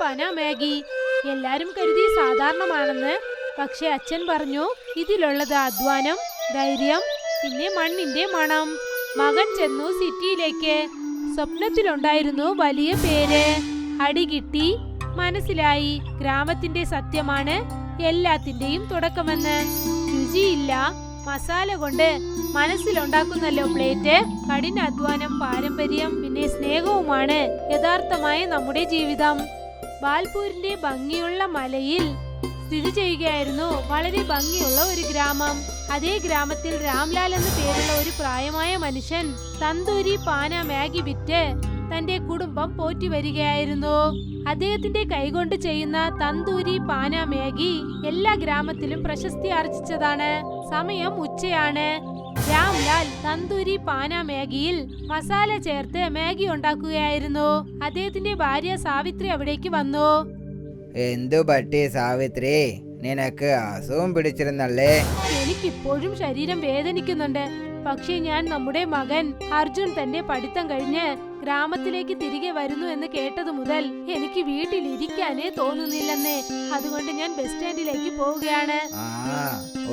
പാന Maggi. എല്ലാരും കരുതി സാധാരണമാണെന്ന്. പക്ഷെ അച്ഛൻ പറഞ്ഞു ഇതിലുള്ളത് അധ്വാനം, ധൈര്യം, പിന്നെ മണ്ണിന്റെ മണം. മകൻ ചെന്നു സിറ്റിയിലേക്ക്. സ്വപ്നത്തിലുണ്ടായിരുന്നു വലിയ പേര്. അടി കിട്ടി. മനസ്സിലായി ഗ്രാമത്തിന്റെ സത്യമാണ് എല്ലാത്തിന്റെയും തുടക്കമെന്ന്. രുചിയില്ല, മസാല കൊണ്ട് മനസ്സിലുണ്ടാക്കുന്നല്ലോ പ്ലേറ്റ്. കഠിനാധ്വാനം, പാരമ്പര്യം, പിന്നെ സ്നേഹവുമാണ് യഥാർത്ഥമായ നമ്മുടെ ജീവിതം. ബാൽപൂരിന്റെ ഭംഗിയുള്ള മലയിൽ സ്ഥിതി ചെയ്യുകയായിരുന്നു വളരെ ഭംഗിയുള്ള ഒരു ഗ്രാമം. അതേ ഗ്രാമത്തിൽ രാംലാൽ എന്ന പേരുള്ള ഒരു പ്രായമായ മനുഷ്യൻ തന്തൂരി പാന മാഗി വിറ്റ് തന്റെ കുടുംബം പോറ്റി വരികയായിരുന്നു. അദ്ദേഹത്തിന്റെ കൈകൊണ്ട് ചെയ്യുന്ന തന്തൂരി പാന മാഗി എല്ലാ ഗ്രാമത്തിലും പ്രശസ്തി ആർജിച്ചതാണ്. സമയം ഉച്ചയാണ്. രാംലാൽ തന്തൂരി പാന മാഗിയിൽ മസാല ചേർത്ത് മാഗി ഉണ്ടാക്കുകയായിരുന്നു. അദ്ദേഹത്തിന്റെ ഭാര്യ സാവിത്രി അവിടേക്ക് വന്നു. എന്തു പറ്റി സാവിത്രി, നിനക്ക് അസുഖം പിടിച്ചിരുന്നല്ലേ? എനിക്കിപ്പോഴും ശരീരം വേദനിക്കുന്നുണ്ട്. പക്ഷേ ഞാൻ നമ്മുടെ മകൻ അർജുൻ തന്റെ പഠിത്തം കഴിഞ്ഞ് ഗ്രാമത്തിലേക്ക് തിരികെ വരുന്നു എന്ന് കേട്ടതു മുതൽ എനിക്ക് വീട്ടിലിരിക്കാനേ തോന്നുന്നില്ലെന്നേ. അതുകൊണ്ട് ഞാൻ ബസ് സ്റ്റാൻഡിലേക്ക് പോവുകയാണ്.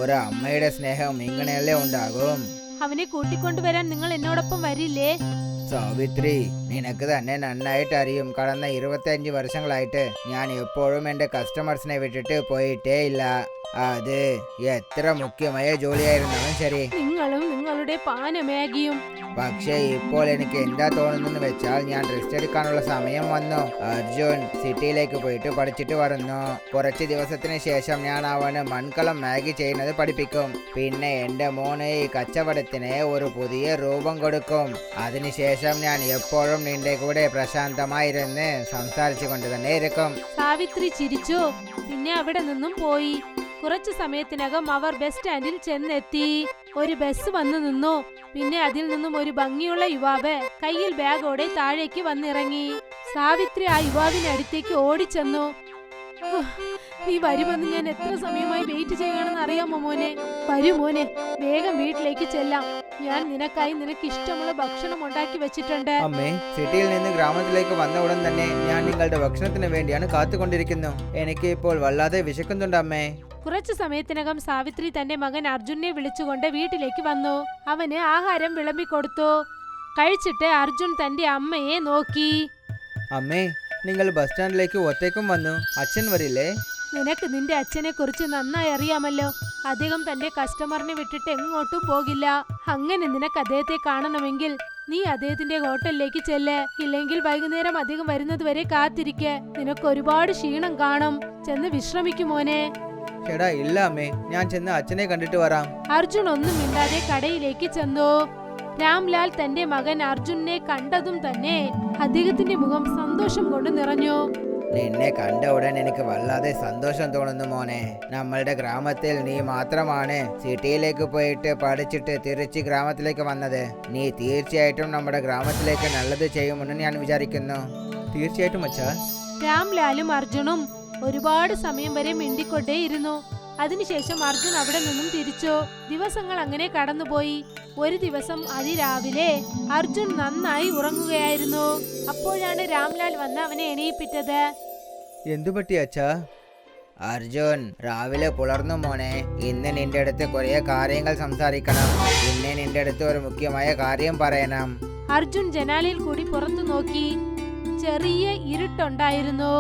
ഒരു അമ്മയുടെ സ്നേഹം ഇങ്ങനെയല്ലേ ഉണ്ടാകും. അവനെ കൂട്ടിക്കൊണ്ടുവരാൻ നിങ്ങൾ എന്നോടൊപ്പം വരില്ലേ? സാവിത്രി, നിനക്ക് തന്നെ നന്നായിട്ട് അറിയും, കടന്ന 25 വർഷങ്ങളായിട്ട് ഞാൻ എപ്പോഴും എന്റെ കസ്റ്റമേഴ്സിനെ വിട്ടിട്ട് പോയിട്ടേ ഇല്ല. അത് എത്ര മുഖ്യമായ ജോലിയായിരുന്നാലും ശരി. നിങ്ങളും നിങ്ങളുടെ പാന മാഗിയും. പക്ഷേ ഇപ്പോൾ എനിക്ക് എന്താ തോന്നുന്നു വെച്ചാൽ ഞാൻ റെസ്റ്റ് എടുക്കാനുള്ള സമയം വന്നു. അർജുൻ സിറ്റിയിലേക്ക് പോയിട്ട് പഠിച്ചിട്ട് വരുന്നു. കുറച്ച് ദിവസത്തിന് ശേഷം ഞാൻ അവന് മൺകലം മാഗി ചെയ്യുന്നത് പഠിപ്പിക്കും. പിന്നെ എന്റെ മോന് ഈ കച്ചവടത്തിന് ഒരു പുതിയ രൂപം കൊടുക്കും. അതിനുശേഷം ഞാൻ എപ്പോഴും നിന്റെ കൂടെ പ്രശാന്തമായിരുന്ന് സംസാരിച്ചു കൊണ്ട് തന്നെ ഇരിക്കും. സാവിത്രി ചിരിച്ചു. പിന്നെ അവിടെ നിന്നും പോയി. കുറച്ചു സമയത്തിനകം അവർ ബസ് സ്റ്റാൻഡിൽ ചെന്നെത്തി. ഒരു ബസ് വന്നു നിന്നു. പിന്നെ അതിൽ നിന്നും ഒരു ഭംഗിയുള്ള യുവാവ് കയ്യിൽ ബാഗോടെ താഴേക്ക് വന്നിറങ്ങി. സാവിത്രി ആ യുവാവിനടുത്തേക്ക് ഓടിച്ചെന്നു. നീ വരുമെന്ന് ഞാൻ എത്ര സമയമായി വെയിറ്റ് ചെയ്യുകയാണെന്ന് അറിയാമോ മോനെ? വരൂ മോനെ, വേഗം വീട്ടിലേക്ക് ചെല്ലാം. ഞാൻ നിനക്കായി നിനക്ക് ഇഷ്ടമുള്ള ഭക്ഷണം ഉണ്ടാക്കി വെച്ചിട്ടുണ്ട്. അമ്മേ, സിറ്റിയിൽ നിന്ന് ഗ്രാമത്തിലേക്ക് വന്ന ഉടൻ തന്നെ ഞാൻ നിങ്ങളുടെ ഭക്ഷണത്തിന് വേണ്ടിയാണ് കാത്തുകൊണ്ടിരിക്കുന്നു. എനിക്ക് ഇപ്പോൾ വല്ലാതെ വിശക്കുന്നുണ്ട് അമ്മേ. കുറച്ചു സമയത്തിനകം സാവിത്രി തന്റെ മകൻ അർജുനെ വിളിച്ചുകൊണ്ട് വീട്ടിലേക്ക് വന്നു. അവന് ആഹാരം വിളമ്പിക്കൊടുത്തു. കഴിച്ചിട്ട് അർജുൻ തന്റെ അമ്മയെ നോക്കി. അമ്മേ, നിങ്ങൾ ബസ് സ്റ്റാൻഡിലേക്ക് ഒറ്റയ്ക്കും വന്നു. അച്ഛൻ വരില്ലേ? നിനക്ക് നിന്റെ അച്ഛനെ കുറിച്ച് നന്നായി അറിയാമല്ലോ. അദ്ദേഹം തന്റെ കസ്റ്റമറിനെ വിട്ടിട്ട് എങ്ങോട്ടും പോകില്ല. അങ്ങനെ നിനക്ക് അദ്ദേഹത്തെ കാണണമെങ്കിൽ നീ അദ്ദേഹത്തിന്റെ ഹോട്ടലിലേക്ക് ചെല്ല്. ഇല്ലെങ്കിൽ വൈകുന്നേരം അദ്ദേഹം വരുന്നത് വരെ കാത്തിരിക്കെ. നിനക്ക് ഒരുപാട് ക്ഷീണം കാണും. ചെന്ന് വിശ്രമിക്കുമോനെ. ചേടാ, ഇല്ല അമ്മേ, ഞാൻ ചെന്ന് അച്ഛനെ കണ്ടിട്ട് വരാം. അർജുൻ ഒന്നും മിണ്ടാതെ കടയിലേക്ക് ചെന്നു. രാംലാൽ തന്റെ മകൻ അർജുനെ കണ്ടതും തന്നെ അദ്ദേഹത്തിന്റെ മുഖം സന്തോഷം കൊണ്ട് നിറഞ്ഞു. നിന്നെ കണ്ട ഉടൻ എനിക്ക് വല്ലാതെ സന്തോഷം തോന്നുന്നു മോനെ. നമ്മളുടെ ഗ്രാമത്തിൽ നീ മാത്രമാണ് സിറ്റിയിലേക്ക് പോയിട്ട് പഠിച്ചിട്ട് തിരിച്ച് ഗ്രാമത്തിലേക്ക് വന്നത്. നീ തീർച്ചയായിട്ടും നമ്മുടെ ഗ്രാമത്തിലേക്ക് നല്ലത് ചെയ്യുമെന്ന് ഞാൻ വിചാരിക്കുന്നു. തീർച്ചയായിട്ടും അച്ഛാ. രാംലാലും അർജുനും ഒരുപാട് സമയം വരെ മിണ്ടിക്കൊണ്ടേയിരുന്നു. അതിനുശേഷം അർജുൻ അവിടെ നിന്നും തിരിച്ചു. ദിവസങ്ങൾ അങ്ങനെ കടന്നുപോയി. ഒരു ദിവസം അതിരാവിലെ അർജുൻ നന്നായി ഉറങ്ങുകയായിരുന്നു. അപ്പോഴാണ് രാംലാൽ വന്ന് അവനെ എണീപ്പിച്ചത്. എന്തു പറ്റി അച്ഛാ? അർജുൻ, രാവിലെ പുലർന്നു മോനെ. ഇന്ന് നിന്റെ അടുത്ത് കുറെ കാര്യങ്ങൾ സംസാരിക്കണം. പിന്നെ നിന്റെ അടുത്ത് ഒരു മുഖ്യമായ കാര്യം പറയണം. അർജുൻ ജനാലയിൽ കൂടി പുറത്തു നോക്കി. ചെറിയ ഇരുട്ടുണ്ടായിരുന്നു.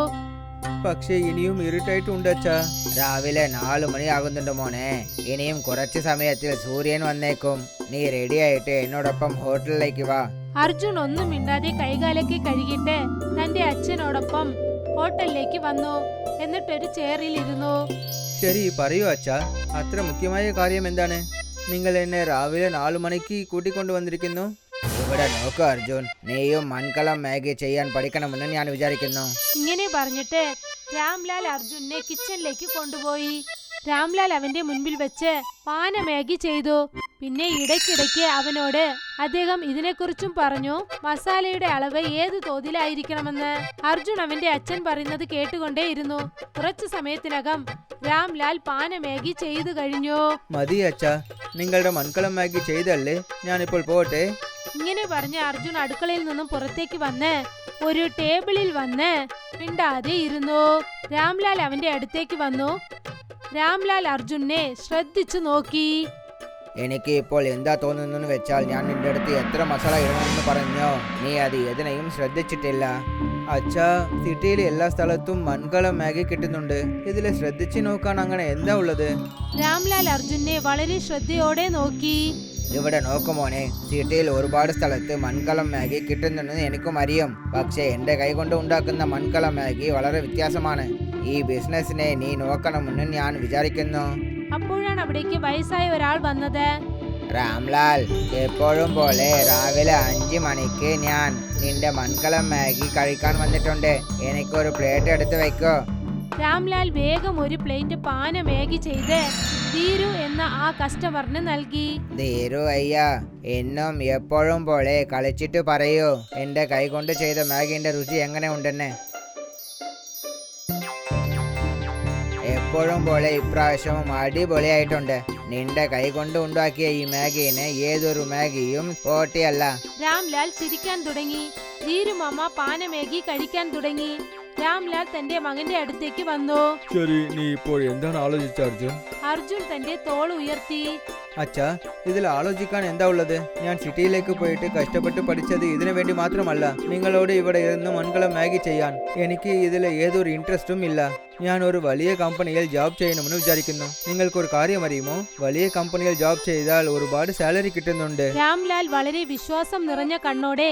പക്ഷേ ഇനിയും ഇരുട്ടായിട്ടുണ്ട് അച്ഛാ. രാവിലെ 4 മണി ആകുന്നുണ്ട് മോനെ. ഇനിയും കുറച്ച് സമയത്തിൽ സൂര്യൻ വന്നേക്കും. നീ റെഡി ആയിട്ട് എന്നോടൊപ്പം ഹോട്ടലിലേക്ക് വാ. അർജുൻ ഒന്നും മിണ്ടാതെ കൈകാലൊക്കെ കഴുകിയിട്ട് തന്റെ അച്ഛനോടൊപ്പം ഹോട്ടലിലേക്ക് വന്നു. എന്നിട്ടൊരു ചെയറിൽ ഇരുന്നു. ശരി, പറയൂ അച്ഛാ. അത്ര മുഖ്യമായ കാര്യം എന്താണ്? നിങ്ങൾ എന്നെ രാവിലെ 4 മണിക്ക് കൂട്ടിക്കൊണ്ടുവന്നിരിക്കുന്നു. ഇവിടെ നോക്കൂ അർജുൻ, നീയും മൺകലം മാഗി ചെയ്യാൻ പഠിക്കണമെന്ന് ഞാൻ വിചാരിക്കുന്നു. ഇങ്ങനെ പറഞ്ഞിട്ട് രാംലാൽ അർജുനെ കിച്ചണിലേക്ക് കൊണ്ടുപോയി. രാംലാൽ അവന്റെ മുൻപിൽ വെച്ച് പാന മാഗി ചെയ്തു. പിന്നെ ഇടയ്ക്കിടയ്ക്ക് അവനോട് അദ്ദേഹം ഇതിനെക്കുറിച്ചും പറഞ്ഞു, മസാലയുടെ അളവ് ഏത് തോതിലായിരിക്കണമെന്ന്. അർജുൻ അവന്റെ അച്ഛൻ പറയുന്നത് കേട്ടുകൊണ്ടേയിരുന്നു. കുറച്ചു സമയത്തിനകം രാംലാൽ പാന മാഗി ചെയ്തു കഴിഞ്ഞു. മതി അച്ഛാ, നിങ്ങളുടെ മൺകലം മാഗി ചെയ്തല്ലേ, ഞാനിപ്പോൾ പോട്ടെ. ഇങ്ങനെ പറഞ്ഞ് അർജുൻ അടുക്കളയിൽ നിന്നും പുറത്തേക്ക് വന്ന് ഒരു ടേബിളിൽ വന്ന് മിണ്ടാതെ ഇരുന്നു. രാംലാൽ അവന്റെ അടുത്തേക്ക് വന്നു. രാംലാൽ അർജുനെ ശ്രദ്ധിച്ചു നോക്കി. എനിക്ക് ഇപ്പോൾ എന്താ തോന്നുന്നു വെച്ചാൽ ഞാൻ നിന്റെ അടുത്ത് എത്ര മസാല ഇടണമെന്ന് പറഞ്ഞോ, നീ അത് ഏതിനെയും ശ്രദ്ധിച്ചിട്ടില്ല. അച്ഛാ, സിറ്റിയിലെ എല്ലാ സ്ഥലത്തും മൺകലം മാഗി കിട്ടുന്നുണ്ട്. ഇതിൽ ശ്രദ്ധിച്ചു നോക്കാൻ അങ്ങനെ എന്താ ഉള്ളത്? രാംലാൽ അർജുനെ വളരെ ശ്രദ്ധയോടെ നോക്കി. ഇവിടെ നോക്കുമോനെ, സിറ്റിയിൽ ഒരുപാട് സ്ഥലത്ത് മൺകലം മാഗി കിട്ടുന്നുണ്ടെന്ന് എനിക്കും അറിയാം. പക്ഷേ എൻ്റെ കൈ കൊണ്ട് ഉണ്ടാക്കുന്ന മൺകലം മാഗി വളരെ വ്യത്യാസമാണ്. ഈ ബിസിനസ്സിനെ നീ നോക്കണമെന്ന് ഞാൻ വിചാരിക്കുന്നു. അപ്പോഴാണ് അവിടേക്ക് വയസ്സായ ഒരാൾ വന്നത്. രാംലാൽ, എപ്പോഴും പോലെ രാവിലെ 5 മണിക്ക് ഞാൻ നിന്റെ മൺകലം മാഗി കഴിക്കാൻ വന്നിട്ടുണ്ട്. എനിക്കൊരു പ്ലേറ്റ് എടുത്ത് വെക്കോ. രാംലാൽ വേഗം ഒരു പ്ലേറ്റ് പാന മാഗി ചെയ്ത് ധീരു എന്ന ആ കസ്റ്റമറിന് നൽകി. ധീരു അയ്യ, എന്നും എപ്പോഴും പോലെ കളിച്ചിട്ട് പറയൂ എന്റെ കൈ കൊണ്ട് ചെയ്ത മാഗിന്റെ രുചി എങ്ങനെ ഉണ്ടെന്ന്. എപ്പോഴും പോലെ ഇപ്രാവശ്യവും അടിപൊളിയായിട്ടുണ്ട്. നിന്റെ കൈ കൊണ്ട് ഉണ്ടാക്കിയ ഈ മാഗിന് ഏതൊരു മാഗിയും പോട്ടിയല്ല. രാംലാൽ ചിരിക്കാൻ തുടങ്ങി. ധീരു മാമ പാന മാഗി കഴിക്കാൻ തുടങ്ങി. രാംലാൽ തന്റെ മകന്റെ അടുത്തേക്ക് വന്നു. ശരി, നീ ഇപ്പോൾ എന്താണ് ആലോചിച്ച അർജുൻ? അർജുൻ തന്റെ തോൾ ഉയർത്തി. അച്ഛാ, ഇതിൽ ആലോചിക്കാൻ എന്താ ഉള്ളത്? ഞാൻ സിറ്റിയിലേക്ക് പോയിട്ട് കഷ്ടപ്പെട്ട് പഠിച്ചത് ഇതിനു വേണ്ടി മാത്രമല്ല, നിങ്ങളോട് ഇവിടെ ഇരുന്ന് മൺകലം മാഗി ചെയ്യാൻ. എനിക്ക് ഇതിൽ ഏതൊരു ഇൻട്രസ്റ്റും ഇല്ല. ഞാൻ ഒരു വലിയ കമ്പനിയിൽ ജോബ് ചെയ്യണമെന്ന് വിചാരിക്കുന്നു. നിങ്ങൾക്കൊരു കാര്യം അറിയുമോ? വലിയ കമ്പനിയിൽ ജോബ് ചെയ്താൽ ഒരുപാട് സാലറി കിട്ടുന്നുണ്ട്. രാംലാൽ വളരെ വിശ്വാസം നിറഞ്ഞ കണ്ണോടെ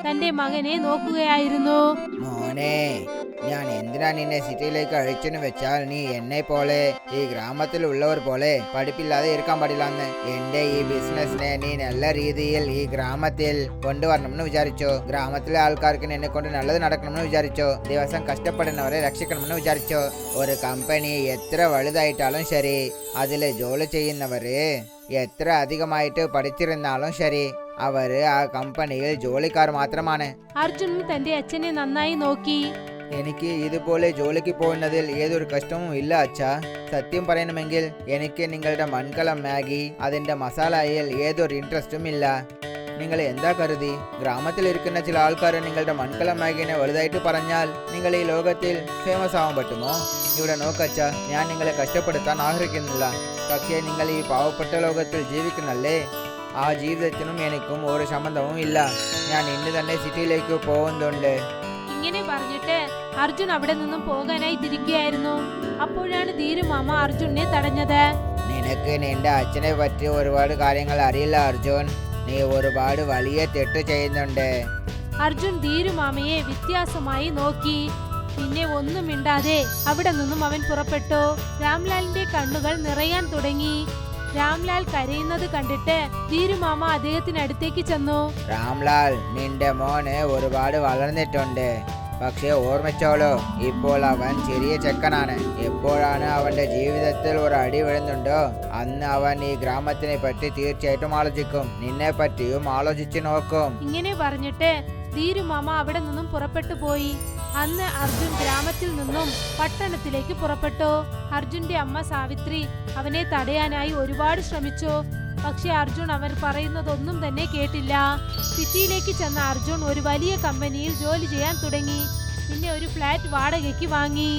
തന്റെ മകനെ നോക്കുകയായിരുന്നു. മോനെ, ഞാൻ എന്തിനാ നിന്നെ സിറ്റിയിലേക്ക് അഴിച്ചെന്ന് വെച്ചാൽ നീ എന്നെ പോലെ ഈ ഗ്രാമത്തിലുള്ളവർ പോലെ പഠിപ്പില്ലാതെ ഇരിക്കാൻ പാടില്ലെന്ന്. എന്റെ ഈ ബിസിനസിനെ നീ നല്ല രീതിയിൽ ഈ ഗ്രാമത്തിൽ കൊണ്ടുവരണമെന്ന് വിചാരിച്ചോ. ഗ്രാമത്തിലെ ആൾക്കാർക്ക് എന്നെ കൊണ്ട് നല്ലത് നടക്കണമെന്ന് വിചാരിച്ചോ. ദിവസം കഷ്ടപ്പെടുന്നവരെ രക്ഷിക്കണമെന്ന് വിചാരിച്ചോ. ഒരു കമ്പനി എത്ര വലുതായിട്ടാലും ശരി, അതിൽ ജോലി ചെയ്യുന്നവര് എത്ര അധികമായിട്ട് പഠിച്ചിരുന്നാലും ശരി, അവര് ആ കമ്പനിയിൽ ജോലിക്കാർ മാത്രമാണ്. അർജുൻ തന്റെ അച്ഛനെ നന്നായി നോക്കി. എനിക്ക് ഇതുപോലെ ജോലിക്ക് പോകുന്നതിൽ ഏതൊരു കഷ്ടവും ഇല്ല അച്ഛാ. സത്യം പറയണമെങ്കിൽ എനിക്ക് നിങ്ങളുടെ മൺകലം മാഗി അതിന്റെ മസാലയിൽ ഏതൊരു ഇൻട്രസ്റ്റും ഇല്ല. നിങ്ങൾ എന്താ കരുതി? ഗ്രാമത്തിലിരിക്കുന്ന ചില ആൾക്കാർ നിങ്ങളുടെ മൺകലം മാഗിനെ വലുതായിട്ട് പറഞ്ഞാൽ നിങ്ങൾ ഈ ലോകത്തിൽ ഫേമസ് ആവാൻ പറ്റുമോ? ഇവിടെ നോക്കച്ച, ഞാൻ നിങ്ങളെ കഷ്ടപ്പെടുത്താൻ ആഗ്രഹിക്കുന്നില്ല. പക്ഷേ നിങ്ങൾ ഈ പാവപ്പെട്ട ലോകത്തിൽ ജീവിക്കുന്നല്ലേ, ആ ജീവിതത്തിനും എനിക്കും ഒരു സംബന്ധവും ഇല്ല. ഞാൻ ഇന്ന് തന്നെ സിറ്റിയിലേക്ക് പോകുന്നുണ്ട്. ഇങ്ങനെ പറഞ്ഞിട്ട് അർജുൻ അവിടെ നിന്നും പോകാനായി തിരിക്കുകയായിരുന്നു. അപ്പോഴാണ് ധീരുമാമ അർജുനെ തടഞ്ഞത്. നിനക്ക് നിന്റെ അച്ഛനെ പറ്റി ഒരുപാട് കാര്യങ്ങൾ അറിയില്ല അർജുൻ. നീ ഒരുപാട് വലിയ തെറ്റ് ചെയ്യുന്നുണ്ട്. അർജുൻ ധീരുമാമയെ വ്യത്യാസമായി നോക്കി. പിന്നെ ഒന്നും മിണ്ടാതെ അവിടെ നിന്നും അവൻ പുറപ്പെട്ടു. രാംലാലിന്റെ കണ്ണുകൾ നിറയാൻ തുടങ്ങി. രാംലാൽ കരയുന്നത് കണ്ടിട്ട് ധീരുമാമ അദ്ദേഹത്തിനടുത്തേക്ക് ചെന്നു. രാംലാൽ, നിന്റെ മോന് ഒരുപാട് വളർന്നിട്ടുണ്ട്. പക്ഷെ ഓർമ്മിച്ചോളൂ, ഇപ്പോൾ അവൻ ചെറിയ ചെക്കനാണ്. എപ്പോഴാണ് അവന്റെ ജീവിതത്തിൽ ഒരു അടി വീഴുന്നുണ്ടോ അന്ന് അവൻ ഈ ഗ്രാമത്തിനെ പറ്റി തീർച്ചയായിട്ടും ആലോചിക്കും. നിന്നെ പറ്റിയും ആലോചിച്ചു നോക്കും. ഇങ്ങനെ പറഞ്ഞിട്ട് ധീരുമാമ അവിടെ നിന്നും പുറപ്പെട്ടു പോയി. അന്ന് അർജുൻ ഗ്രാമത്തിൽ നിന്നും പട്ടണത്തിലേക്ക് പുറപ്പെട്ടു. അർജുന്റെ അമ്മ സാവിത്രി അവനെ തടയാനായി ഒരുപാട് ശ്രമിച്ചു. പക്ഷെ അർജുൻ അവർ പറയുന്നതൊന്നും തന്നെ കേട്ടില്ല. സിറ്റിയിലേക്ക് ചെന്ന അർജുൻ ഒരു വലിയ കമ്പനിയിൽ ജോലി ചെയ്യാൻ തുടങ്ങി. പിന്നെ ഒരു ഫ്ലാറ്റ് വാടകയ്ക്ക് വാങ്ങി.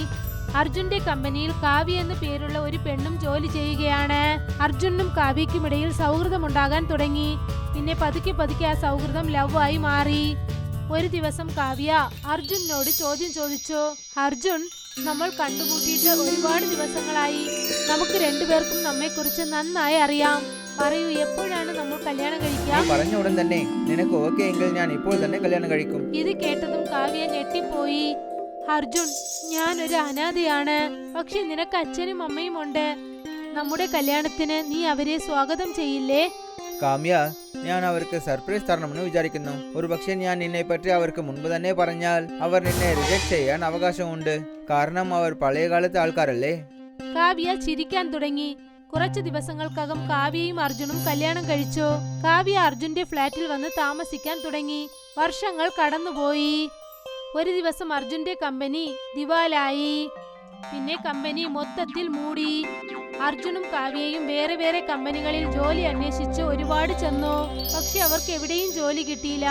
അർജുന്റെ കമ്പനിയിൽ കാവ്യ എന്ന പേരുള്ള ഒരു പെണ്ണും ജോലി ചെയ്യുകയാണ്. അർജുനും കാവ്യയ്ക്കുമിടയിൽ സൗഹൃദമുണ്ടാകാൻ തുടങ്ങി. പിന്നെ പതുക്കെ പതുക്കെ ആ സൗഹൃദം ലവ് ആയി മാറി. ഒരു ദിവസം കാവ്യ അർജുനോട് ചോദ്യം ചോദിച്ചു. അർജുൻ, നമ്മൾ കണ്ടുമുട്ടിയിട്ട് ഒരുപാട് ദിവസങ്ങളായി. നമുക്ക് രണ്ടുപേർക്കും നമ്മെക്കുറിച്ച് നന്നായി അറിയാം. പറയൂ, എപ്പോഴാണ് നമ്മൾ കല്യാണം കഴിക്കുക? പറഞ്ഞ ഉടൻ തന്നെ നിനക്ക് ഓക്കെ എങ്കിൽ ഞാൻ ഇപ്പോൾ തന്നെ കല്യാണം കഴിക്കും. ഇത് കേട്ടതും കാവ്യ ഞെട്ടിപ്പോയി. അർജുൻ, ഞാനൊരു അനാഥയാണ്. പക്ഷെ നിനക്ക് അച്ഛനും അമ്മയും ഉണ്ട്. നമ്മുടെ കല്യാണത്തിന് നീ അവരെ സ്വാഗതം ചെയ്യില്ലേ? കാമ്യ, ഞാൻ അവർക്ക് സർപ്രൈസ് തരണമെന്ന് വിചാരിക്കുന്നു. ഒരു പക്ഷേ ഞാൻ നിന്നെ പറ്റി അവർക്ക് മുൻപ് തന്നെ പറഞ്ഞാൽ അവർ നിന്നെ റിജക്ട് ചെയ്യാൻ അവകാശമുണ്ട്. കാരണം അവർ പഴയകാലത്തെ ആൾക്കാരല്ലേ. കാവ്യ ചിരിക്കാൻ തുടങ്ങി. കുറച്ചു ദിവസങ്ങൾക്കകം കാവ്യയും അർജുനും കല്യാണം കഴിച്ചു. കാവ്യ അർജുന്റെ ഫ്ലാറ്റിൽ വന്ന് താമസിക്കാൻ തുടങ്ങി. വർഷങ്ങൾ കടന്നുപോയി. ഒരു ദിവസം അർജുന്റെ കമ്പനി ദിവാലായി. പിന്നെ കമ്പനി മൊത്തത്തിൽ മൂടി. അർജുനും കാവ്യയും വേറെ വേറെ കമ്പനികളിൽ ജോലി അന്വേഷിച്ച് ഒരുപാട് ചെന്നു. പക്ഷെ അവർക്ക് എവിടെയും ജോലി കിട്ടിയില്ല.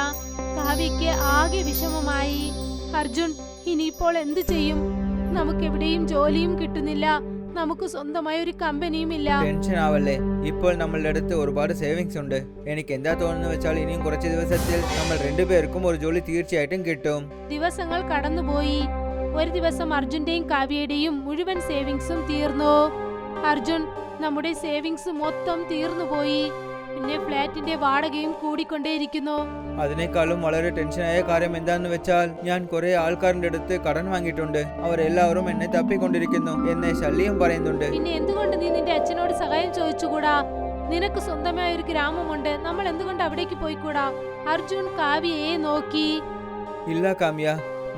കാവ്യയ്ക്ക് ആകെ വിഷമമായി. അർജുൻ, ഇനിയിപ്പോൾ എന്തു ചെയ്യും? നമുക്കെവിടെയും ജോലിയും കിട്ടുന്നില്ല, നമുക്ക് സ്വന്തമായ ഒരു കമ്പനിയും ഇല്ല. ടെൻഷൻ ആവല്ലേ, ഇപ്പോൾ നമ്മളുടെ അടുത്ത് ഒരുപാട് സേവിങ്സ് ഉണ്ട്. എനിക്ക് എന്താ തോന്നുന്നു വെച്ചാൽ ഇനിയും കുറച്ച് ദിവസത്തിൽ നമ്മൾ രണ്ടുപേർക്കും ഒരു ജോലി തീർച്ചയായിട്ടും കിട്ടും. ദിവസങ്ങൾ കടന്നുപോയി. ഒരു ദിവസം അർജുന്റെയും കാവ്യയുടെയും മുഴുവൻ സേവിങ്സും തീർന്നു. അർജുൻ, നമ്മുടെ സേവിങ്സ് മൊത്തം തീർന്നുപോയി. പിന്നെ ഫ്ലാറ്റിന്റെ വാടകയും കൂടിക്കൊണ്ടേയിരിക്കുന്നു. അതിനേക്കാളും വളരെ ടെൻഷനായ കാര്യം എന്താണെന്ന് വെച്ചാൽ ഞാൻ കുറെ ആൾക്കാരുടെ അടുത്ത് കടം വാങ്ങിയിട്ടുണ്ട്. അവരെല്ലാവരും എന്നെ തപ്പിക്കൊണ്ടിരിക്കുന്നു, എന്നെ ശല്യം പറയുന്നുണ്ട്. പിന്നെ എന്തുകൊണ്ട് നീ നിന്റെ അച്ഛനോട് സഹായം ചോദിച്ചുകൂടാ? നിനക്ക് സ്വന്തമായ ഒരു ഗ്രാമമുണ്ട്, നമ്മൾ എന്തുകൊണ്ട് അവിടേക്ക് പോയിക്കൂടാ? അർജുൻ കാവ്യയെ നോക്കി. ഇല്ല കാമ്യ,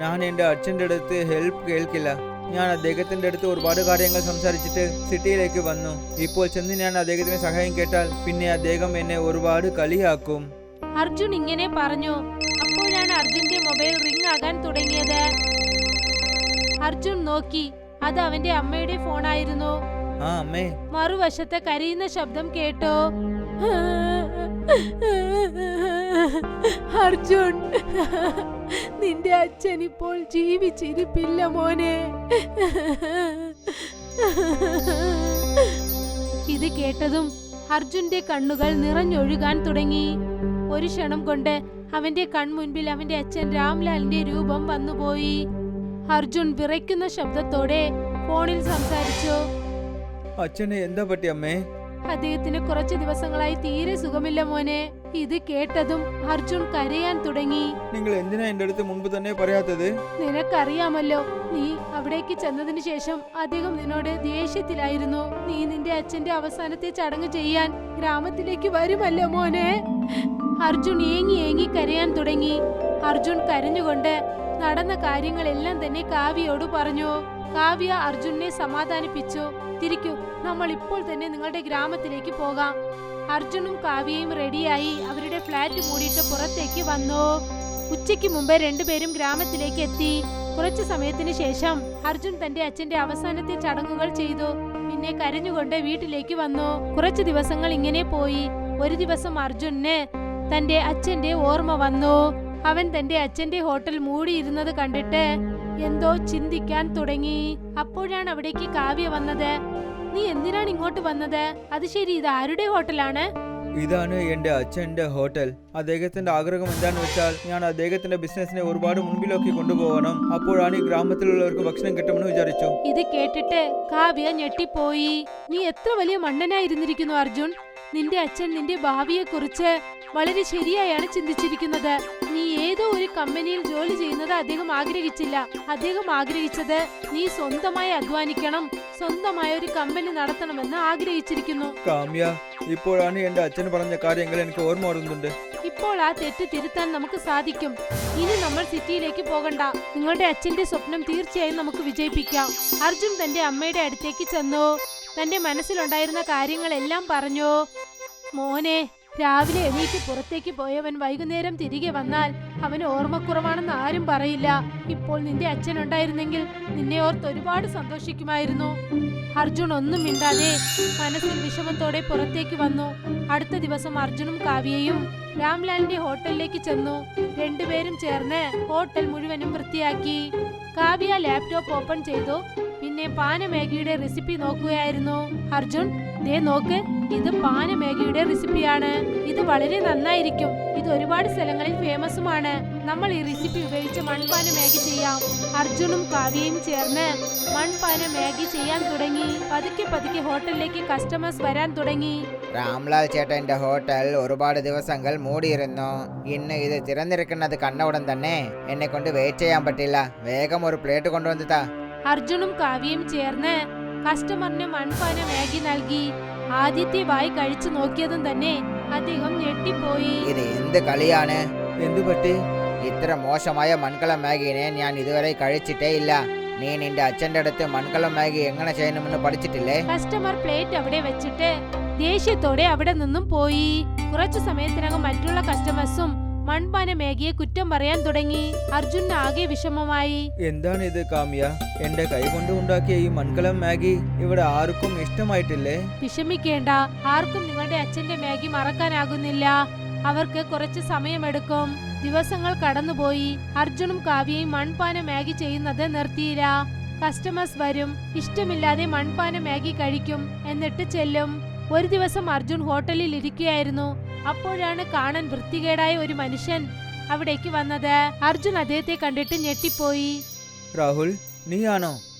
ഞാൻ എൻ്റെ അച്ഛൻ്റെ അടുത്ത് ഹെൽപ്പ് കേൾക്കില്ല. ഞാൻ അദ്ദേഹത്തിന്റെ അടുത്ത് ഒരുപാട് കാര്യങ്ങൾ സംസാരിച്ചിട്ട് സിറ്റിയിലേക്ക് വന്നു. ഇപ്പോൾ ചെന്ന് ഞാൻ അദ്ദേഹത്തിന് സഹായം കേട്ടാൽ പിന്നെ അദ്ദേഹം എന്നെ ഒരുപാട് കളിയാക്കും. അർജുൻ ഇങ്ങനെ പറഞ്ഞു. അപ്പോഴാണ് അർജുന്റെ മൊബൈൽ റിംഗ് ആകാൻ തുടങ്ങിയത്. അർജുൻ നോക്കി, അത് അവന്റെ അമ്മയുടെ ഫോണായിരുന്നു. ആ അമ്മേ. മറുവശത്തെ കരയുന്ന ശബ്ദം കേട്ടോ. അർജുൻ, നിന്റെ അച്ഛൻ ഇപ്പോൾ ജീവിച്ചിരിപ്പില്ല മോനെ. ഇത് കേട്ടതും അർജുന്റെ കണ്ണുകൾ നിറഞ്ഞൊഴുകാൻ തുടങ്ങി. ഒരു ക്ഷണം കൊണ്ട് അവന്റെ കൺമുൻപിൽ അവന്റെ അച്ഛൻ രാംലാലിന്റെ രൂപം വന്നുപോയി. അർജുൻ വിറയ്ക്കുന്ന ശബ്ദത്തോടെ ഫോണിൽ സംസാരിച്ചു. അച്ഛന് എന്താ പറ്റി അമ്മേ? അദ്ദേഹത്തിന് കുറച്ച് ദിവസങ്ങളായി തീരെ സുഖമില്ല മോനെ. ഇത് കേട്ടതും അർജുൻ കരയാൻ തുടങ്ങി. നിങ്ങൾ എന്തിനാ എന്റെ അടുത്ത് മുൻപ് തന്നെ പറയാത്തത്? നിനക്കറിയാമല്ലോ, നീ അവിടേക്ക് ചെന്നതിന് ശേഷം അദ്ദേഹം നിന്നോട് ദേഷ്യത്തിലായിരുന്നു. നീ നിന്റെ അച്ഛന്റെ അവസാനത്തെ ചടങ്ങ് ചെയ്യാൻ ഗ്രാമത്തിലേക്ക് വരുമല്ലോ മോനെ. അർജുൻ ഏങ്ങി ഏങ്ങി കരയാൻ തുടങ്ങി. അർജുൻ കരഞ്ഞുകൊണ്ട് നടന്ന കാര്യങ്ങളെല്ലാം തന്നെ കാവ്യയോട് പറഞ്ഞു. കാവ്യ അർജുനെ സമാധാനിപ്പിച്ചു. തിരിക്കൂ, നമ്മൾ ഇപ്പോൾ തന്നെ നിങ്ങളുടെ ഗ്രാമത്തിലേക്ക് പോകാം. അർജുനും കാവ്യയും റെഡിയായി അവരുടെ ഫ്ലാറ്റ് മൂടിയിട്ട് പുറത്തേക്ക് വന്നു. ഉച്ചയ്ക്ക് മുമ്പ് രണ്ടുപേരും ഗ്രാമത്തിലേക്ക് എത്തി. കുറച്ചു സമയത്തിന് ശേഷം അർജുൻ തന്റെ അച്ഛന്റെ അവസാനത്തെ ചടങ്ങുകൾ ചെയ്തു. പിന്നെ കരഞ്ഞുകൊണ്ട് വീട്ടിലേക്ക് വന്നു. കുറച്ചു ദിവസങ്ങൾ ഇങ്ങനെ പോയി. ഒരു ദിവസം അർജുന് തന്റെ അച്ഛന്റെ ഓർമ്മ വന്നു. അവൻ തന്റെ അച്ഛന്റെ ഹോട്ടൽ മൂടിയിരുന്നത് കണ്ടിട്ട് എന്തോ ചിന്തിക്കാൻ തുടങ്ങി. അപ്പോഴാണ് അവിടേക്ക് കാവ്യ വന്നത്. നീ എന്തിനാണ് ഇങ്ങോട്ട് വന്നത്? അത് ശരി, ഇത് ആരുടെ ഹോട്ടലാണ്? ഇതാണ് എന്റെ അച്ഛന്റെ ഹോട്ടൽ. അദ്ദേഹത്തിന്റെ ആഗ്രഹം എന്താണെന്ന് വെച്ചാൽ ഞാൻ അദ്ദേഹത്തിന്റെ ബിസിനസിനെ ഒരുപാട് മുൻപിലേക്ക് കൊണ്ടുപോകണം. അപ്പോഴാണ് ഈ ഗ്രാമത്തിലുള്ളവർക്ക് ഭക്ഷണം കിട്ടുമെന്ന് വിചാരിച്ചു. ഇത് കേട്ടിട്ട് കാവ്യ ഞെട്ടിപ്പോയി. നീ എത്ര വലിയ മണ്ടനായിരുന്നിരിക്കുന്നു അർജുൻ. നിന്റെ അച്ഛൻ നിന്റെ ഭാവിയെ കുറിച്ച് വളരെ ശരിയായാണ് ചിന്തിച്ചിരിക്കുന്നത്. നീ ഏതോ ഒരു കമ്പനിയിൽ ജോലി ചെയ്യുന്നത് അദ്ദേഹം ആഗ്രഹിച്ചില്ല. അദ്ദേഹം ആഗ്രഹിച്ചത് നീ സ്വന്തമായി അധ്വാനിക്കണം, സ്വന്തമായ ഒരു കമ്പനി നടത്തണമെന്ന് ആഗ്രഹിച്ചിരിക്കുന്നു. കാമ്യ, ഇപ്പോഴാണ് എന്റെ അച്ഛൻ പറഞ്ഞ കാര്യങ്ങൾ എനിക്ക് ഓർമ്മ വരുന്നുണ്ട്. ഇപ്പോൾ ആ തെറ്റ് തിരുത്താൻ നമുക്ക് സാധിക്കും. ഇനി നമ്മൾ സിറ്റിയിലേക്ക് പോകണ്ട. നിങ്ങളുടെ അച്ഛന്റെ സ്വപ്നം തീർച്ചയായും നമുക്ക് വിജയിപ്പിക്കാം. അർജുൻ തന്റെ അമ്മയുടെ അടുത്തേക്ക് ചെന്നു. തന്റെ മനസ്സിലുണ്ടായിരുന്ന കാര്യങ്ങളെല്ലാം പറഞ്ഞു. മോനെ, രാവിലെ എണീറ്റ് പുറത്തേക്ക് പോയവൻ വൈകുന്നേരം തിരികെ വന്നാൽ അവന് ഓർമ്മക്കുറവാണെന്ന് ആരും പറയില്ല. ഇപ്പോൾ നിന്റെ അച്ഛൻ ഉണ്ടായിരുന്നെങ്കിൽ നിന്നെ ഓർത്ത് ഒരുപാട് സന്തോഷിക്കുമായിരുന്നു. അർജുൻ ഒന്നും മിണ്ടാതെ മനസ്സിൽ വിഷമത്തോടെ പുറത്തേക്ക് വന്നു. അടുത്ത ദിവസം അർജുനും കാവ്യയും രാംലാലിന്റെ ഹോട്ടലിലേക്ക് ചെന്നു. രണ്ടുപേരും ചേർന്ന് ഹോട്ടൽ മുഴുവനും വൃത്തിയാക്കി. കാവ്യ ലാപ്ടോപ്പ് ഓപ്പൺ ചെയ്തു. പിന്നെ പാനമേഗിയുടെ റെസിപ്പി നോക്കുകയായിരുന്നു. അർജുൻ, ദേ നോക്ക്, ഇത് പാനമേഗിയുടെ റെസിപ്പിയാണ്. ഇത് വളരെ നന്നായിരിക്കും. ഇത് ഒരുപാട് സ്ഥലങ്ങളിൽ ഫേമസുമാണ്. നമ്മൾ ഈ റെസിപ്പി ഉപയോഗിച്ച് മൺപാന മാഗി ചെയ്യാം. അർജുനും കാവ്യയും ചേർന്ന് മൺപാന മാഗി ചെയ്യാൻ തുടങ്ങി. പതുക്കെ പതുക്കെ ഹോട്ടലിലേക്ക് കസ്റ്റമേഴ്സ് വരാൻ തുടങ്ങി. രാംലാൽ ചേട്ടന്റെ ഹോട്ടൽ ഒരുപാട് ദിവസങ്ങൾ മൂടിയിരുന്നു. ഇന്ന് ഇത് തിരഞ്ഞെടുക്കുന്നത് കണ്ടവുടൻ തന്നെ എന്നെ കൊണ്ട് വെയിറ്റ് ചെയ്യാൻ പറ്റില്ല. വേഗം ഒരു പ്ലേറ്റ് കൊണ്ടുവന്നിട്ടാ. അർജുനും കാവ്യയും ചേർന്ന് കസ്റ്റമറിന് മൺപാന മാഗി നൽകി. ആദ്യത്തെ വായി കഴിച്ചു നോക്കിയതും തന്നെ അദ്ദേഹം ഞെട്ടിപ്പോയി. ഇത് എന്ത് കളിയാണ്? എന്തു പറ്റി? ഇത്ര മോശമായ മൺകലം മാഗിനെ ഞാൻ ഇതുവരെ കഴിച്ചിട്ടേ ഇല്ല. നീ നിന്റെ അച്ഛന്റെ അടുത്ത് മൺകലം മാഗി എങ്ങനെ ചെയ്യണമെന്ന് പഠിച്ചിട്ടില്ലേ? കസ്റ്റമർ പ്ലേറ്റ് അവിടെ വെച്ചിട്ട് ദേഷ്യത്തോടെ അവിടെ നിന്നും പോയി. കുറച്ചു സമയത്തിനകം മറ്റുള്ള കസ്റ്റമേഴ്സും മൺപാന മാഗിയെ കുറ്റം പറയാൻ തുടങ്ങി. അർജുന് ആകെ വിഷമമായി. എന്താണ് ഇത് കാമ്യ? എന്റെ കൈ കൊണ്ട് ഉണ്ടാക്കിയ ഈ മൺകലം മാഗി ഇവിടെ ആർക്കും ഇഷ്ടമായിട്ടില്ലേ? വിഷമിക്കേണ്ട, ആർക്കും നിങ്ങളുടെ അച്ഛന്റെ മാഗി മറക്കാനാകുന്നില്ല. അവർക്ക് കുറച്ച് സമയമെടുക്കും. ദിവസങ്ങൾ കടന്നുപോയി. അർജുനും കാവ്യയും മൺപാന മാഗി ചെയ്യുന്നത് നിർത്തിയില്ല. കസ്റ്റമേഴ്സ് വരും, ഇഷ്ടമില്ലാതെ മൺപാന മാഗി കഴിക്കും, എന്നിട്ട് ചെല്ലും. ഒരു ദിവസം അർജുൻ ഹോട്ടലിൽ ഇരിക്കുകയായിരുന്നു. അപ്പോഴാണ് കാണാൻ വൃത്തികേടായ ഒരു മനുഷ്യൻ അവിടേക്ക് വന്നത്. അർജുൻ അദ്ദേഹത്തെ കണ്ടിട്ട് ഞെട്ടിപ്പോയി. രാഹുൽ, നീയാണോ?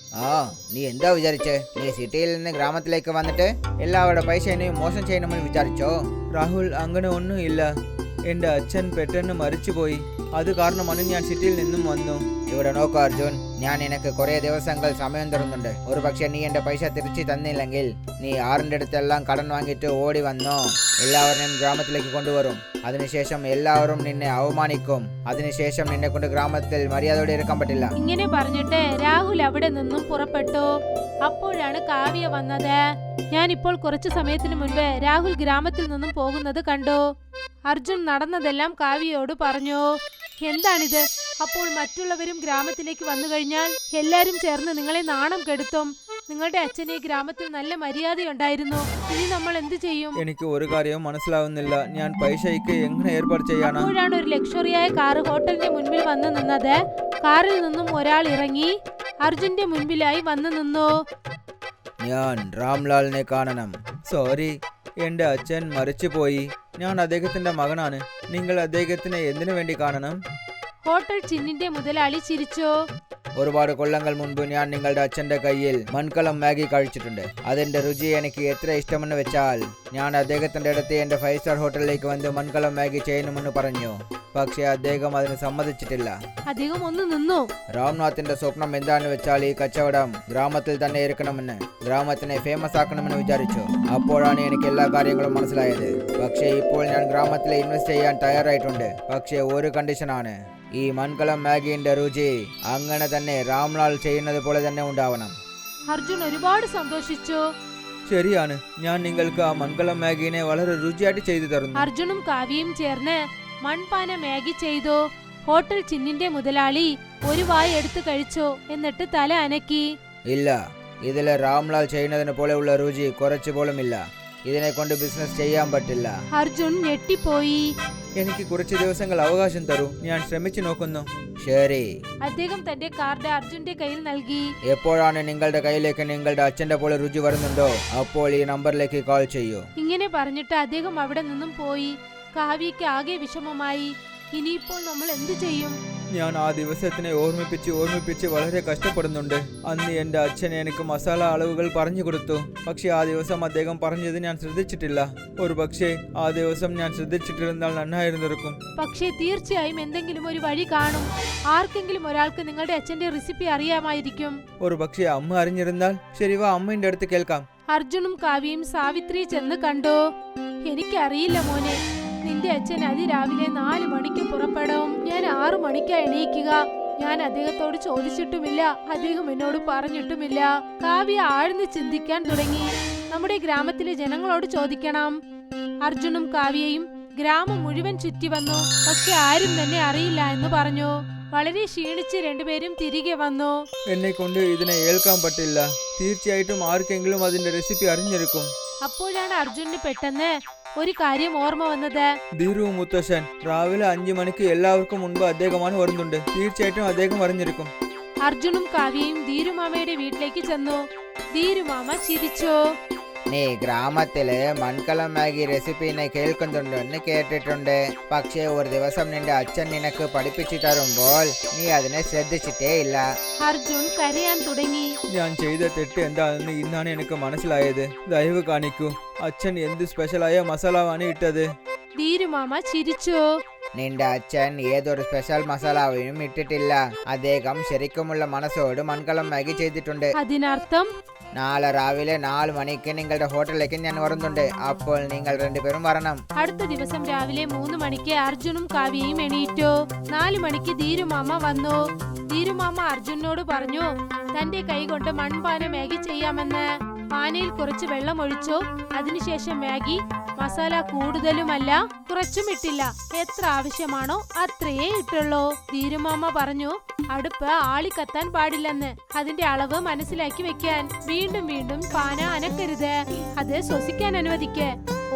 ആ, നീ എന്താ വിചാരിച്ചേ? നീ സിറ്റിയിൽ നിന്ന് ഗ്രാമത്തിലേക്ക് വന്നിട്ട് എല്ലാവരുടെ പൈസ എന്നെയും മോശം ചെയ്യണമെന്ന് വിചാരിച്ചോ? രാഹുൽ, അങ്ങനെ ഒന്നും ഇല്ല. എൻ്റെ അച്ഛൻ പെട്ടെന്ന് മരിച്ചുപോയി. അത് കാരണമാണ് ഞാൻ സിറ്റിയിൽ നിന്നും വന്നു. ഇവിടെ നോക്കൂ അർജുൻ, ഞാൻ നിനക്ക് കുറെ ദിവസങ്ങൾ സമയം തരുന്നുണ്ട്. ഒരു പക്ഷെ നീ എന്റെ പൈസ തിരിച്ചു തന്നില്ലെങ്കിൽ നീ ആറിന്റെ അടുത്തെല്ലാം കടം വാങ്ങിയിട്ട് ഓടി വന്നോ എല്ലാവരെയും ഗ്രാമത്തിലേക്ക് കൊണ്ടുവരും. അതിനുശേഷം എല്ലാവരും നിന്നെ അവമാനിക്കും. അതിനുശേഷം നിന്നെ കൊണ്ട് ഗ്രാമത്തിൽ മര്യാദയോടെ ഇരിക്കാൻ പറ്റില്ല. ഇങ്ങനെ പറഞ്ഞിട്ട് രാഹുൽ അവിടെ നിന്നും പുറപ്പെട്ടു. അപ്പോഴാണ് കാവ്യ വന്നത്. ഞാനിപ്പോൾ കുറച്ചു സമയത്തിന് മുൻപ് രാഹുൽ ഗ്രാമത്തിൽ നിന്നും പോകുന്നത് കണ്ടു. അർജുൻ നടന്നതെല്ലാം കാവ്യയോട് പറഞ്ഞു. എന്താണിത്? അപ്പോൾ മറ്റുള്ളവരും ഗ്രാമത്തിലേക്ക് വന്നു കഴിഞ്ഞാൽ എല്ലാരും ചേർന്ന് നിങ്ങളെ നാണം കെടുത്തും. നിങ്ങളുടെ അച്ഛനെ ഗ്രാമത്തിൽ നല്ല മര്യാദയുണ്ടായിരുന്നു. ഇനി നമ്മൾ എന്ത് ചെയ്യും? എനിക്ക് ഒരു കാര്യവും മനസ്സിലാവുന്നില്ല. ഞാൻ പൈസയ്ക്ക് എങ്ങനെ ഏർപ്പാട് ചെയ്യാനാ? അപ്പോഴാണ് ഒരു ലക്ഷറിയായ കാറ് ഹോട്ടലിന്റെ മുൻപിൽ വന്നു നിന്നത്. കാറിൽ നിന്നും ഒരാൾ ഇറങ്ങി അർജുന്റെ മുൻപിലായി വന്നു നിന്നു. ഞാൻ രാംലാലിനെ കാണണം. സോറി, എൻ്റെ അച്ഛൻ മരിച്ചുപോയി. ഞാൻ അദ്ദേഹത്തിന്റെ മകനാണ്. നിങ്ങൾ അദ്ദേഹത്തിനെ എന്തിനു വേണ്ടി കാണണം? ഹോട്ടൽ ചിന്നിന്റെ മുതലാളി ചിരിച്ചു. ഒരുപാട് കൊല്ലങ്ങൾ മുൻപ് ഞാൻ നിങ്ങളുടെ അച്ഛന്റെ കയ്യിൽ മൺകലം മാഗി കഴിച്ചിട്ടുണ്ട്. അതിന്റെ രുചി എനിക്ക് എത്ര ഇഷ്ടമെന്ന് വെച്ചാൽ ഞാൻ അദ്ദേഹത്തിന്റെ അടുത്ത് എന്റെ 5 സ്റ്റാർ ഹോട്ടലിലേക്ക് വന്ന് മൺകലം മാഗി ചെയ്യണമെന്ന് പറഞ്ഞു. പക്ഷെ അദ്ദേഹം അതിന് സമ്മതിച്ചിട്ടില്ല. അദ്ദേഹം ഒന്ന് നിന്നു. രാംനാഥിന്റെ സ്വപ്നം എന്താണെന്ന് വെച്ചാൽ ഈ കച്ചവടം ഗ്രാമത്തിൽ തന്നെ ഇരിക്കണമെന്ന്, ഗ്രാമത്തിനെ ഫേമസ് ആക്കണമെന്ന് വിചാരിച്ചു. അപ്പോഴാണ് എനിക്ക് എല്ലാ കാര്യങ്ങളും മനസ്സിലായത്. പക്ഷേ ഇപ്പോൾ ഞാൻ ഗ്രാമത്തിൽ ഇൻവെസ്റ്റ് ചെയ്യാൻ തയ്യാറായിട്ടുണ്ട്. പക്ഷേ ഒരു കണ്ടീഷനാണ്, ഈ മൺകലം മാഗിന്റെ രുചി അങ്ങനെ തന്നെ രാംലാൽ ചെയ്യുന്നത് പോലെ തന്നെ ഉണ്ടാവണം. അർജുൻ ഒരുപാട് സന്തോഷിച്ചു. ശരിയാണ്, ഞാൻ നിങ്ങൾക്ക് ആ മൺകലം മാഗിനെ വളരെ രുചിയായിട്ട് ചെയ്തു തരുന്നു. അർജുനും കാവ്യയും ചേർന്ന് മൺപാന മാഗി ചെയ്തു. ഹോട്ടൽ ചിന്നിന്റെ മുതലാളി ഒരു വായ എടുത്തു കഴിച്ചു. എന്നിട്ട് തല അനക്കി. ഇല്ല, ഇതിലെ രാംലാൽ ചെയ്യുന്നതിന് പോലെയുള്ള രുചി കുറച്ചു പോലും ഇല്ല. ഇതിനെ കൊണ്ട് ബിസിനസ് ചെയ്യാൻ പറ്റില്ല. അർജുൻ ഞെട്ടിപ്പോയി. എനിക്ക് കുറച്ച് ദിവസങ്ങൾ അവകാശം തരൂ, ഞാൻ ശ്രമിച്ചു നോക്കുന്നു. ശരി. അദ്ദേഹം തന്റെ കാർഡ് അർജുന്റെ കയ്യിൽ നൽകി. എപ്പോഴാണ് നിങ്ങളുടെ കയ്യിലേക്ക് നിങ്ങളുടെ അച്ഛന്റെ പോലെ രുചി വരുന്നുണ്ടോ അപ്പോൾ ഈ നമ്പറിലേക്ക് കോൾ ചെയ്യൂ. ഇങ്ങനെ പറഞ്ഞിട്ട് അദ്ദേഹം അവിടെ നിന്നും പോയി. കാവ്യയ്ക്ക് ആകെ വിഷമമായി. ഇനിയിപ്പോൾ നമ്മൾ എന്തു ചെയ്യും? ഞാൻ ആ ദിവസത്തിനെ ഓർമ്മിപ്പിച്ച് വളരെ കഷ്ടപ്പെടുന്നുണ്ട്. അന്ന് എൻ്റെ അച്ഛൻ എനിക്ക് മസാല അളവുകൾ പറഞ്ഞു കൊടുത്തു. പക്ഷെ ആ ദിവസം അദ്ദേഹം പറഞ്ഞത് ഞാൻ ശ്രദ്ധിച്ചിട്ടില്ല. ഒരു പക്ഷേ ആ ദിവസം ഞാൻ ശ്രദ്ധിച്ചിട്ടിരുന്നാൽ നന്നായിരുന്നിരിക്കും. പക്ഷേ തീർച്ചയായും എന്തെങ്കിലും ഒരു വഴി കാണും. ആർക്കെങ്കിലും ഒരാൾക്ക് നിങ്ങളുടെ അച്ഛന്റെ റെസിപ്പി അറിയാമായിരിക്കും. ഒരു പക്ഷേ അമ്മ അറിഞ്ഞിരുന്നാൽ. ശരി, വാ, അമ്മയുടെ അടുത്ത് കേൾക്കാം. അർജുനും കാവ്യയും സാവിത്രി ചെന്ന് കണ്ടു. എനിക്കറിയില്ല മോനെ, നിന്റെ അച്ഛൻ അതിരാവിലെ 4 മണിക്ക് പുറപ്പെടും. ഞാൻ 6 മണിക്കാ എണീക്കുക. ഞാൻ അദ്ദേഹത്തോട് ചോദിച്ചിട്ടുമില്ല, അദ്ദേഹം എന്നോട് പറഞ്ഞിട്ടുമില്ല. കാവ്യ ആഴ്ന്ന് ചിന്തിക്കാൻ തുടങ്ങി. നമ്മുടെ ഗ്രാമത്തിലെ ജനങ്ങളോട് ചോദിക്കണം. അർജുനും കാവ്യയും ഗ്രാമം മുഴുവൻ ചുറ്റി വന്നു. പക്ഷെ ആരും തന്നെ അറിയില്ല എന്ന് പറഞ്ഞു. വളരെ ക്ഷീണിച്ച് രണ്ടുപേരും തിരികെ വന്നു. എന്നെ കൊണ്ട് ഇതിനെ ഏൽക്കാൻ പറ്റില്ല. തീർച്ചയായിട്ടും ആർക്കെങ്കിലും അതിന്റെ റെസിപ്പി അറിഞ്ഞിരിക്കും. അപ്പോഴാണ് അർജുനന് പെട്ടെന്ന് ഒരു കാര്യം ഓർമ്മ വന്നത്. ധീരു മുത്തശ്ശൻ രാവിലെ 5 മണിക്ക് എല്ലാവർക്കും മുൻപ് അദ്ദേഹമാണ് വരുന്നുണ്ട്. തീർച്ചയായിട്ടും അദ്ദേഹം അറിഞ്ഞിരിക്കും. അർജുനും കാവ്യയും ധീരുമാമയുടെ വീട്ടിലേക്ക് ചെന്നു. ധീരുമാമ ചിരിച്ചു. നീ ഗ്രാമത്തിലെ മൺകലം മാഗി റെസിപ്പിനെ കേൾക്കുന്നുണ്ടെന്ന് കേട്ടിട്ടുണ്ട്. പക്ഷേ ഒരു ദിവസം നിന്റെ അച്ഛൻ നിനക്ക് പഠിപ്പിച്ചു തരുമ്പോൾ നീ അതിനെ ശ്രദ്ധിച്ചിട്ടേ ഇല്ല. അർജുൻ കരയാൻ തുടങ്ങി. ഞാൻ ചെയ്ത തെറ്റ് എന്താണെന്ന് ഇന്നാണ് എനിക്ക് മനസ്സിലായത്. ദയവ് കാണിക്കൂ, അച്ഛൻ എന്ത് സ്പെഷ്യലായ മസാലയാണ് ഇട്ടത്? ധീരുമാമ ചിരിച്ചു. നിന്റെ അച്ഛൻ ഏതൊരു സ്പെഷ്യൽ മസാലയും ഇട്ടിട്ടില്ല. അദ്ദേഹം ശരിക്കുമുള്ള മനസ്സോട് മൺകലം മാഗി ചെയ്തിട്ടുണ്ട്. അതിനർത്ഥം നാളെ രാവിലെ 4 മണിക്ക് നിങ്ങളുടെ ഹോട്ടലിലേക്ക് ഞാൻ വരുന്നുണ്ട്. അപ്പോൾ നിങ്ങൾ രണ്ടുപേരും വരണം. അടുത്ത ദിവസം രാവിലെ 3 മണിക്ക് അർജുനും കാവ്യയും എണീറ്റു. 4 മണിക്ക് ധീരുമാമ വന്നു. ധീരുമാമ അർജുനോട് പറഞ്ഞു തന്റെ കൈ കൊണ്ട് മൺപാന മാഗി ചെയ്യാമെന്ന്. പാനയിൽ കുറച്ച് വെള്ളം ഒഴിച്ചു. അതിനുശേഷം മാഗി മസാല കൂടുതലുമല്ല കുറച്ചും ഇട്ടില്ല. എത്ര ആവശ്യമാണോ അത്രയേ ഇട്ടുള്ളൂ. ധീരുമാമ പറഞ്ഞു അടുപ്പ് ആളിക്കത്താൻ പാടില്ലെന്ന്. അതിന്റെ അളവ് മനസ്സിലാക്കി വെക്കാൻ. വീണ്ടും വീണ്ടും പാന അനക്കരുത്. അത് ശ്വസിക്കാൻ അനുവദിക്ക്.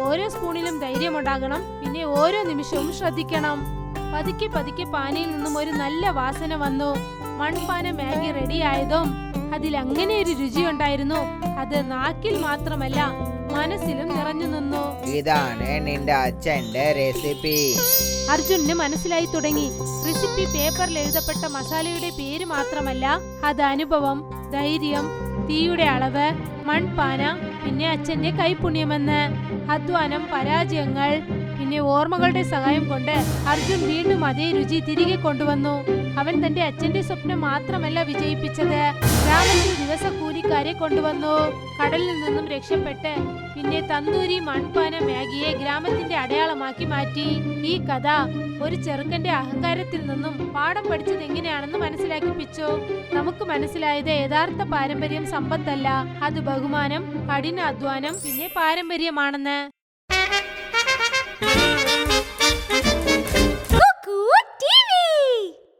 ഓരോ സ്പൂണിലും ധൈര്യമുണ്ടാകണം. പിന്നെ ഓരോ നിമിഷവും ശ്രദ്ധിക്കണം. പതുക്കെ പതുക്കെ പാനയിൽ നിന്നും ഒരു നല്ല വാസന വന്നു. മൺപാന മാഗി റെഡിയായതും അതിൽ അങ്ങനെ ഒരു രുചിയുണ്ടായിരുന്നു. അത് നാക്കിൽ മാത്രമല്ല മനസ്സിലും നിറഞ്ഞു നിന്നു. ഇതാണ് നിന്റെ അച്ഛന്റെ റെസിപ്പി. അർജുനന് മനസ്സിലായി തുടങ്ങി. റെസിപ്പി പേപ്പറിൽ എഴുതപ്പെട്ട മസാലയുടെ പേര് മാത്രമല്ല, അത് അനുഭവം, ധൈര്യം, തീയുടെ അളവ്, മൺപാന, പിന്നെ അച്ഛന്റെ കൈപുണ്യമെന്ന്. അധ്വാനം, പരാജയങ്ങൾ, പിന്നെ ഓർമ്മകളുടെ സഹായം കൊണ്ട് അർജുൻ വീണ്ടും അതേ രുചി തിരികെ കൊണ്ടുവന്നു. അവൻ തന്റെ അച്ഛന്റെ സ്വപ്നം മാത്രമല്ല വിജയിപ്പിച്ചത്, ഗ്രാമത്തിൽ ദിവസക്കൂലിക്കാരെ കൊണ്ടുവന്നു. കടലിൽ നിന്നും രക്ഷപ്പെട്ട് പിന്നെ തന്തൂരി മൺപാന മാഗിയെ ഗ്രാമത്തിന്റെ അടയാളമാക്കി മാറ്റി. ഈ കഥ ഒരു ചെറുക്കന്റെ അഹങ്കാരത്തിൽ നിന്നും പാഠം പഠിച്ചത് എങ്ങനെയാണെന്ന് മനസ്സിലാക്കിപ്പിച്ചു. നമുക്ക് മനസ്സിലായത് യഥാർത്ഥ പാരമ്പര്യം സമ്പത്തല്ല, അത് ബഹുമാനം, കഠിനാധ്വാനം, പിന്നെ പാരമ്പര്യമാണെന്ന്.